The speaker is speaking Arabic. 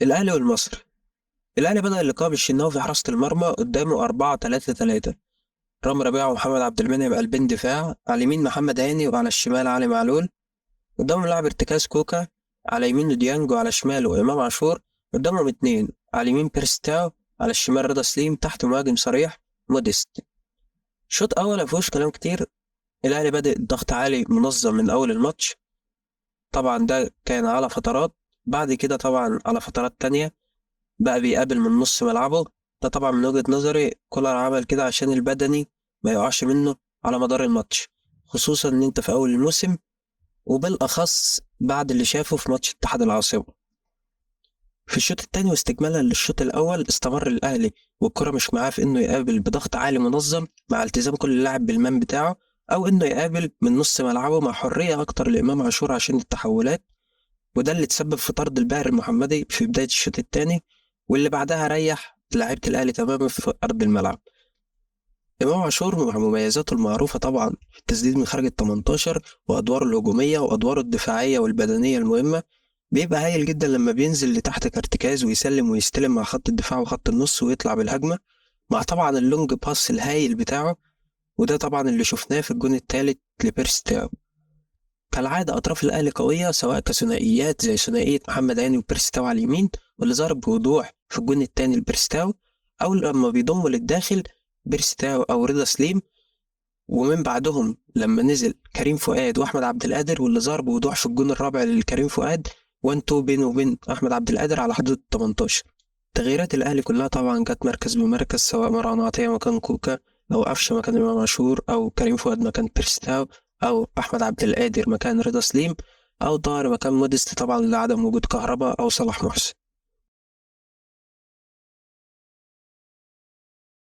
الأهلي والمصري. الأهلي بدأ اللقاء بالشناوي في حراسة المرمى، قدامه 4-3-3. رامي ربيعة ومحمد عبد المنعم قلبين دفاع، على اليمين محمد هاني وعلى الشمال علي معلول. قدامهم لاعب ارتكاز كوكا، على يمينه ديانج وعلى شماله إمام عاشور. قدامهم اتنين، على اليمين بيرستاو، على الشمال رضا سليم، تحت مهاجم صريح موديست. شوط أول مفيهوش كلام كتير. الأهلي بادئ ضغط عالي منظم من أول الماتش. طبعا ده كان على فترات، بعد كده طبعا على فترات تانية بقى بيقابل من نص ملعبه. ده طبعا من وجهة نظري كولر عمل كده عشان البدني ما يقعش منه على مدار الماتش، خصوصا ان انت في اول الموسم، وبالاخص بعد اللي شافه في ماتش اتحاد العاصمة. في الشوط التاني واستكمالا للشوط الاول استمر الاهلي والكرة مش معاه في انه يقابل بضغط عالي منظم مع التزام كل لاعب بالمان بتاعه، او انه يقابل من نص ملعبه مع حرية اكتر لامام عاشور عشان التحولات. وده اللي تسبب في طرد الباهر المحمدي في بداية الشوط الثاني، واللي بعدها ريح لعيبة الأهلي تماما في أرض الملعب. إمام عاشور مع مميزاته المعروفة طبعا في التسديد من خارج ال 18 وأدواره الهجومية وأدواره الدفاعية والبدنية المهمة، بيبقى هايل جدا لما بينزل لتحت كارتكاز ويسلم ويستلم مع خط الدفاع وخط النص ويطلع بالهجمة، مع طبعا اللونج باس الهايل بتاعه. وده طبعا اللي شفناه في الجون الثالث لبيرس تاو. كالعادة أطراف الأهلي قوية، سواء كثنائيات زي ثنائية محمد هاني وبيرستاو على اليمين، واللي ظهر بوضوح في الجون التاني لبيرستاو، أو لما بيضموا للداخل بيرستاو أو رضا سليم. ومن بعدهم لما نزل كريم فؤاد وأحمد عبد القادر، واللي ظهر بوضوح في الجون الرابع لكريم فؤاد 1-2 بينه وبين أحمد عبد القادر على حدود 18. تغييرات الأهلي كلها طبعا جت مركز بمركز، سواء مروان عطية مكان كوكا، أو قفشة مكان إمام عاشور، أو كريم فؤاد مكان بيرستاو، أو أحمد عبد القادر مكان رضا سليم، أو طاهر مكان موديست طبعا لعدم وجود كهربا أو صلاح محسن.